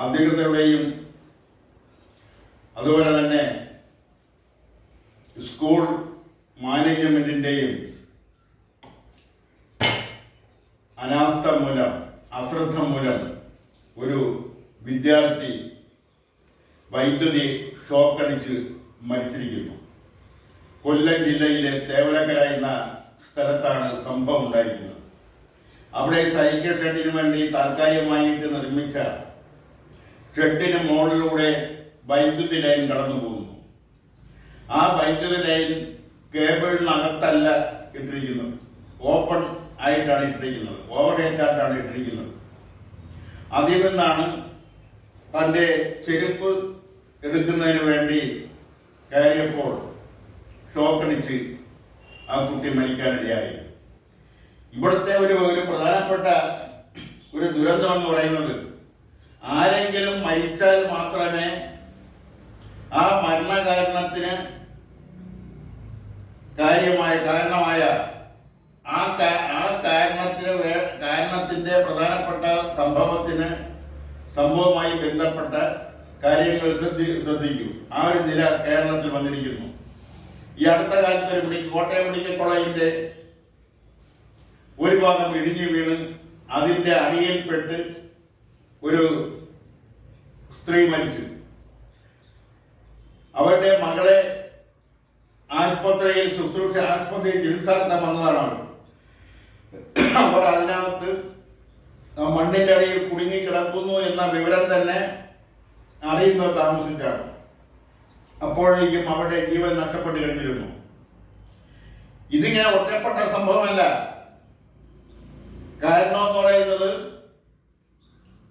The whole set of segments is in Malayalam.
അധികൃതരുടെയും അതുപോലെ തന്നെ സ്കൂൾ മാനേജ്മെന്റിന്റെയും അനാസ്ഥ മൂലം, അശ്രദ്ധ മൂലം ഒരു വിദ്യാർത്ഥി വൈദ്യുതി ഷോക്കടിച്ച് മരിച്ചിരിക്കുന്നു. കൊല്ലം ജില്ലയിലെ തേവലക്കര എന്ന സ്ഥലത്താണ് സംഭവം ഉണ്ടായിരിക്കുന്നത്. അവിടെ സൈക്കിൾ ഷെഡിന് വേണ്ടി താൽക്കാലികമായിട്ട് നിർമ്മിച്ച ഷെഡിന് മുകളിലൂടെ വൈദ്യുതി ലൈൻ കടന്നു പോകുന്നു. ആ വൈദ്യുതി ലൈൻ കേബിളിനകത്തല്ല ഇട്ടിരിക്കുന്നത്, ഓപ്പൺ ആയിട്ടാണ് ഇട്ടിരിക്കുന്നത്, ഓവർഹെഡായിട്ടാണ് ഇട്ടിരിക്കുന്നത്. അതിൽ നിന്നാണ് തൻ്റെ ചെരുപ്പ് എടുക്കുന്നതിന് വേണ്ടി കയറിയപ്പോൾ ഷോക്കടിച്ച് ആ കുട്ടി മരിക്കാനിടയായി. ഇവിടുത്തെ ഒരു പ്രധാനപ്പെട്ട ഒരു ദുരന്തം എന്ന് പറയുന്നത്, ആരെങ്കിലും മരിച്ചാൽ മാത്രമേ ആ മരണകാരണത്തിന് കാരണമായ ആ കാരണത്തിന്റെ പ്രധാനപ്പെട്ട സംഭവവുമായി ബന്ധപ്പെട്ട കാര്യങ്ങൾ ശ്രദ്ധിക്കൂ. ആ ഒരു നില കേരളത്തിൽ വന്നിരിക്കുന്നു. ഈ അടുത്ത കാലത്ത് കോട്ടയം മെഡിക്കൽ കോളേജിന്റെ ഒരു ഭാഗം ഇടിഞ്ഞു വീണ് അതിന്റെ അടിയിൽപ്പെട്ട് ഒരു സ്ത്രീ മരിച്ചു. അവരുടെ മകളെ ആശുപത്രിയിൽ ചികിത്സാർത്ഥം വന്നതാണ്. അവർ അതിനകത്ത് മണ്ണിന്റെ അടിയിൽ കുടുങ്ങി കിടക്കുന്നു എന്ന വിവരം തന്നെ അറിയുന്നത് താമസിച്ചാണ്. അപ്പോഴേക്കും അവരുടെ ജീവൻ നഷ്ടപ്പെട്ടു കഴിഞ്ഞിരുന്നു. ഇതിങ്ങനെ ഒറ്റപ്പെട്ട സംഭവമല്ല. കാരണം എന്ന് പറയുന്നത്,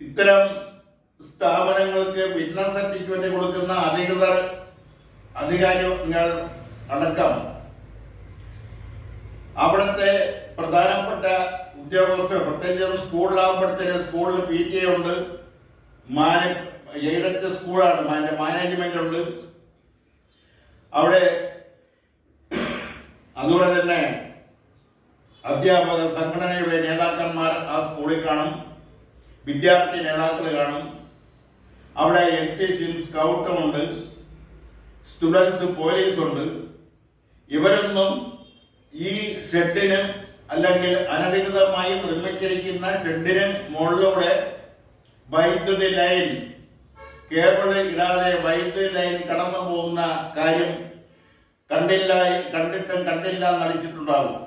ഇത്തരം സ്ഥാപനങ്ങൾക്ക് ഫിറ്റ്നസ് സർട്ടിഫിക്കറ്റ് കൊടുക്കുന്ന അധികാരികൾ അടക്കം അവിടുത്തെ പ്രധാനപ്പെട്ട ഉദ്യോഗസ്ഥർ, പ്രത്യേകിച്ച് സ്കൂളിലാകുമ്പോഴത്തേന് സ്കൂളിൽ PTA ഉണ്ട്, എയ്ഡഡ് സ്കൂളാണ്, മാനേജ്മെന്റ് ഉണ്ട് അവിടെ. അതുപോലെ തന്നെ അധ്യാപക സംഘടനയുടെ നേതാക്കന്മാർ ആ സ്കൂളിൽ കാണും, വിദ്യാർത്ഥി നേതാക്കൾ കാണും. അവിടെ NCC സ്കൗട്ടും ഉണ്ട്, സ്റ്റുഡൻസ് പോലീസുണ്ട്. ഇവരൊന്നും ഈ ഷെഡിന് അല്ലെങ്കിൽ അനധികൃതമായി നിർമ്മിച്ചിരിക്കുന്ന ഷെഡിന് മുകളിലൂടെ വൈദ്യുതി ലൈൻ, കേബിള് ഇടാതെ വൈദ്യുതി ലൈൻ കടന്നു പോകുന്ന കാര്യം കണ്ടിട്ടും കണ്ടില്ല നടിച്ചിട്ടുണ്ടാകും.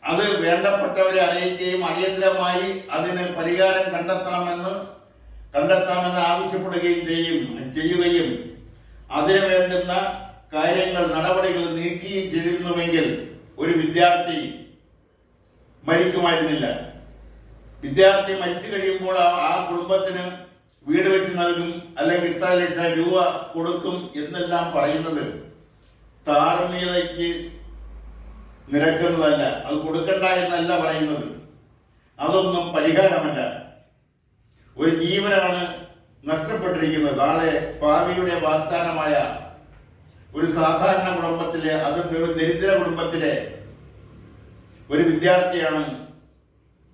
അത് വേണ്ടപ്പെട്ടവരെ അറിയിക്കുകയും അടിയന്തരമായി അതിന് പരിഹാരം കണ്ടെത്താമെന്ന് ആവശ്യപ്പെടുകയും ചെയ്യുകയും അതിനു വേണ്ടുന്ന കാര്യങ്ങൾ, നടപടികൾ നീക്കുകയും ചെയ്തിരുന്നുവെങ്കിൽ ഒരു വിദ്യാർത്ഥി മരിക്കുമായിരുന്നില്ല. വിദ്യാർത്ഥി മരിച്ചു കഴിയുമ്പോൾ ആ കുടുംബത്തിന് വീട് വെച്ച് നൽകും, അല്ലെങ്കിൽ ഇത്ര ലക്ഷം രൂപ കൊടുക്കും എന്നെല്ലാം പറയുന്നത് ധാർമ്മികതയ്ക്ക് നിരക്കുന്നതല്ല. അത് കൊടുക്കണ്ട എന്നല്ല പറയുന്നത്. അതൊന്നും പരിഹാരമല്ല. ഒരു ജീവനാണ് നഷ്ടപ്പെട്ടിരിക്കുന്നത്. നാളെ ഭാവിയുടെ വാഗ്ദാനമായ ഒരു സാധാരണ കുടുംബത്തിലെ, അതും ഒരു ദരിദ്ര കുടുംബത്തിലെ ഒരു വിദ്യാർത്ഥിയാണ്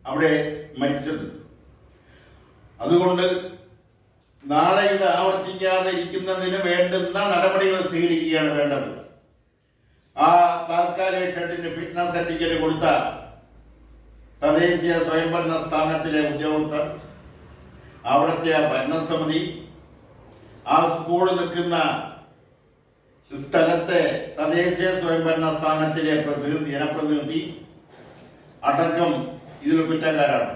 അവിടെ മരിച്ചത്. അതുകൊണ്ട് നാളെ ഇത് ആവർത്തിക്കാതെ ഇരിക്കുന്നതിന് വേണ്ടുന്ന നടപടികൾ സ്വീകരിക്കുകയാണ് വേണ്ടത്. ആ താൽക്കാലിക ഷെഡിന് ഫിറ്റ്നസ് സർട്ടിഫിക്കറ്റ് കൊടുത്ത തദ്ദേശീയ സ്വയംഭരണ സ്ഥാപനത്തിലെ ഉദ്യോഗസ്ഥർ, അവിടുത്തെ ഭരണസമിതി, ആ സ്കൂൾ നിൽക്കുന്ന സ്ഥലത്തെ തദ്ദേശീയ സ്വയംഭരണ സ്ഥാപനത്തിലെ ജനപ്രതിനിധി അടക്കം ഇതിൽ കുറ്റക്കാരാണ്.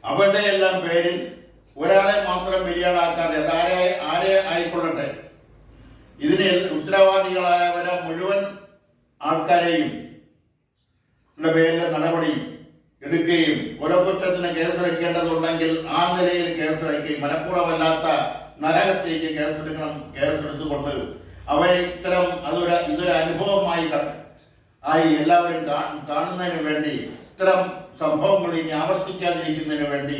അവരുടെ എല്ലാം പേരിൽ ഒരാളെ മാത്രം ബലിയാടാക്കാതെ, ആരെ ആയിക്കൊള്ളട്ടെ, ഇതിന് ഉത്തരവാദികളായവരെ മുഴുവൻ ആൾക്കാരെയും പേരിൽ നടപടി എടുക്കുകയും കൊലക്കുറ്റത്തിന് കേസെടുക്കേണ്ടതുണ്ടെങ്കിൽ ആ നിലയിൽ കേസെടുക്കുകയും, മനഃപൂർവ്വമല്ലാത്ത നരകത്തേക്ക് കേസെടുത്തുകൊണ്ട് അവരെ ഇതൊരു അനുഭവമായി എല്ലാവരും കാണുന്നതിന് വേണ്ടി, ഇത്തരം സംഭവങ്ങൾ ഇനി ആവർത്തിക്കാതിരിക്കുന്നതിന് വേണ്ടി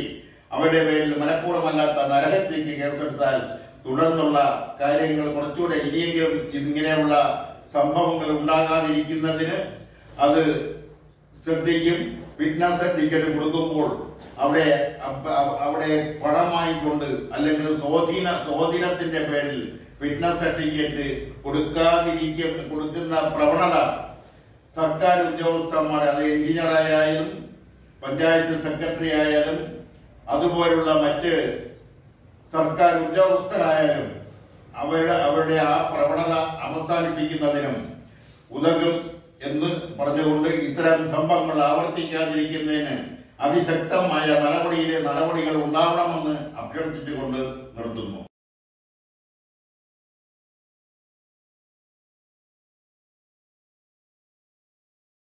അവരുടെ പേരിൽ മനഃപൂർവ്വമല്ലാത്ത നരകത്തേക്ക് കേസെടുത്താൽ തുടർന്നുള്ള കാര്യങ്ങൾ കുറച്ചുകൂടെ ഇനിയെങ്കിലും ഇങ്ങനെയുള്ള സംഭവങ്ങൾ ഉണ്ടാകാതിരിക്കുന്നതിന് അത് ശ്രദ്ധിക്കും. ഫിറ്റ്നസ് സർട്ടിഫിക്കറ്റ് കൊടുക്കുമ്പോൾ അവിടെ അവിടെ പണം വാങ്ങിക്കൊണ്ട് അല്ലെങ്കിൽ സ്വാധീനത്തിന്റെ പേരിൽ ഫിറ്റ്നസ് സർട്ടിഫിക്കറ്റ് കൊടുക്കുന്ന പ്രവണത സർക്കാർ ഉദ്യോഗസ്ഥന്മാർ, അത് എഞ്ചിനീയർ ആയാലും പഞ്ചായത്ത് സെക്രട്ടറി ആയാലും അതുപോലുള്ള മറ്റ് സർക്കാർ ഉദ്യോഗസ്ഥരായാലും അവരുടെ ആ പ്രവണത അവസാനിപ്പിക്കുന്നതിനും ഉതകും എന്ന് പറഞ്ഞുകൊണ്ട് ഇത്തരം സംഭവങ്ങൾ ആവർത്തിക്കാതിരിക്കുന്നതിന് അതിശക്തമായ നടപടികൾ ഉണ്ടാവണമെന്ന് അഭ്യർത്ഥിച്ചുകൊണ്ട് നിർത്തുന്നു.